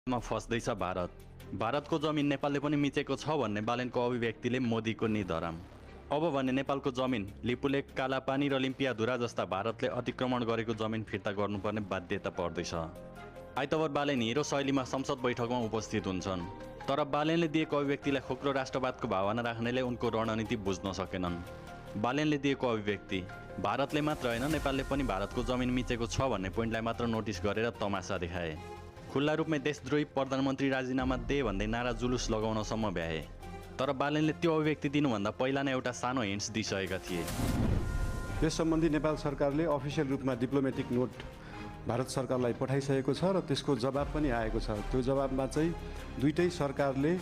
मा फस्दैछ भारतको जमिन नेपालले पनि मिचेको छ भन्ने बालेनको अभिव्यक्तिले मोदीको निधराम। अब भने नेपालको जमिन लिपुलेक, कालापानी र लिम्पियाधुरा जस्ता भारतले अतिक्रमण गरेको जमिन फिर्ता गर्नुपर्ने बाध्यता पर्दैछ। आइतबार बालेन हिरो शैलीमा संसद बैठकमा उपस्थित हुन्छन्, तर बालेनले दिएको अभिव्यक्तिलाई खोक्रो राष्ट्रवादको भावना राख्नेले उनको रणनीति बुझ्न सकेनन्। बालेनले दिएको अभिव्यक्ति भारतले मात्र होइन नेपालले पनि भारतको जमिन मिचेको छ भन्ने पोइन्टलाई मात्र नोटिस गरेर तमासा देखाए। खुल्ला रूपमै देशद्रोही प्रधानमन्त्री राजीनामा दे भन्दै नारा जुलुस लगाउनसम्म भ्याए। तर बालेनले त्यो अभिव्यक्ति दिनुभन्दा पहिला नै एउटा सानो हिन्ट्स दिइसकेका थिए। यस सम्बन्धी नेपाल सरकारले अफिसियल रूपमा डिप्लोमेटिक नोट भारत सरकारलाई पठाइसकेको छ र त्यसको जवाब पनि आएको छ। त्यो जवाबमा चाहिँ दुईटै सरकारले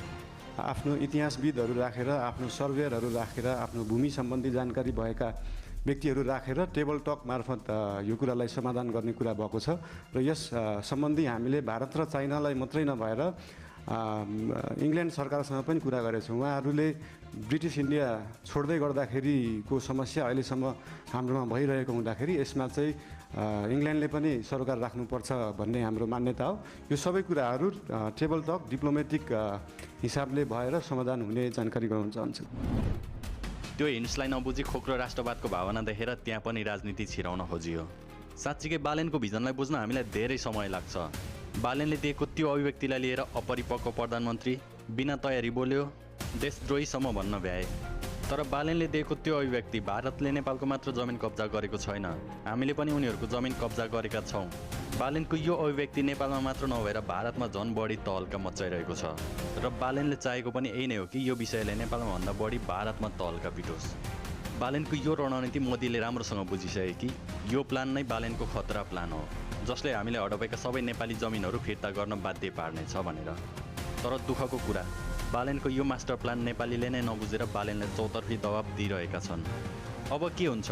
आफ्नो इतिहासविदहरू राखेर, आफ्नो सर्वेयरहरू राखेर, आफ्नो भूमि सम्बन्धी जानकारी भएका व्यक्तिहरू राखेर टेबल टक मार्फत यो कुरालाई समाधान गर्ने कुरा भएको छ। र यस सम्बन्धी हामीले भारत र चाइनालाई मात्रै नभएर इङ्ल्यान्ड सरकारसँग पनि कुरा गरेछौँ। उहाँहरूले ब्रिटिस इन्डिया छोड्दै गर्दाखेरिको समस्या अहिलेसम्म हाम्रोमा भइरहेको हुँदाखेरि यसमा चाहिँ इङ्ल्यान्डले पनि सरोकार राख्नुपर्छ भन्ने हाम्रो मान्यता हो। यो सबै कुराहरू टेबल टक डिप्लोमेटिक हिसाबले भएर समाधान हुने जानकारी गराउन चाहन्छु। त्यो हिन्ट्सलाई नबुझी खोक्रो राष्ट्रवादको भावना देखेर त्यहाँ पनि राजनीति छिराउन खोजियो। साँच्चीकै बालेनको भिजनलाई बुझ्न हामीलाई धेरै समय लाग्छ। बालेनले दिएको त्यो अभिव्यक्तिलाई लिएर अपरिपक्व प्रधानमन्त्री बिना तयारी बोल्यो, देशद्रोहीसम्म भन्न भ्याए। तर बालेनले दिएको त्यो अभिव्यक्ति भारतले नेपालको मात्र जमिन कब्जा गरेको छैन, हामीले पनि उनीहरूको जमिन कब्जा गरेका छौँ। बालेनको यो अभिव्यक्ति नेपालमा मात्र नभएर भारतमा झन् बढी तहल्का मचाइरहेको छ। र बालेनले चाहेको पनि यही नै हो कि यो विषयले नेपालमा भन्दा बढी भारतमा तहल्का पिटोस्। बालेनको यो रणनीति मोदीले राम्रोसँग बुझिसके कि यो प्लान नै बालेनको खतरा प्लान हो, जसले हामीले हडपेका सबै नेपाली जमिनहरू फिर्ता गर्न बाध्य पार्नेछ भनेर। तर दुःखको कुरा, बालेनको यो मास्टर प्लान नेपालीले नै नबुझेर बालेनले चौतर्फी दबाब दिइरहेका छन्। अब के हुन्छ?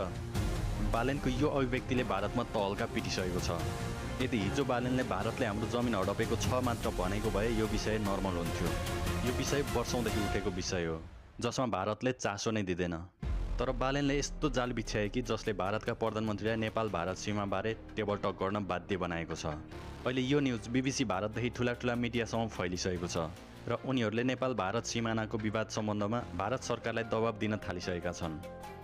बालेनको यो अभिव्यक्तिले भारतमा तहल्का पिटिसकेको छ। यदि हिजो बालेनले भारतले हाम्रो जमिन हडपेको छ मात्र भनेको भए यो विषय नर्मल हुन्थ्यो। यो विषय वर्षौँदेखि उठेको विषय हो जसमा भारतले चासो नै दिँदैन। तर बालेनले यस्तो जाल बिछ्याए कि जसले भारतका प्रधानमन्त्रीलाई नेपाल भारत सीमाबारे टेबल टक गर्न बाध्य बनाएको छ। अहिले यो न्युज BBC भारतदेखि ठुला मिडियासम्म फैलिसकेको छ र उनीहरूले नेपाल भारत सिमानाको विवाद सम्बन्धमा भारत सरकारलाई दबाब दिन थालिसकेका छन्।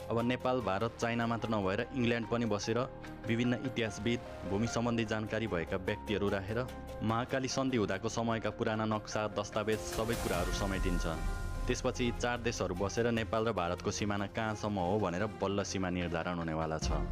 अब नेपाल, भारत, चाइना मात्र नभएर इङ्ल्यान्ड पनि बसेर विभिन्न इतिहासविद, भूमि सम्बन्धी जानकारी भएका व्यक्तिहरू राखेर महाकाली सन्धि हुँदाको समयका पुराना नक्सा, दस्तावेज सबै कुराहरू समेटिन्छ। त्यसपछि 4 देशहरू बसेर नेपाल र भारतको सिमाना कहाँसम्म हो भनेर बल्ल सीमा निर्धारण हुनेवाला छ।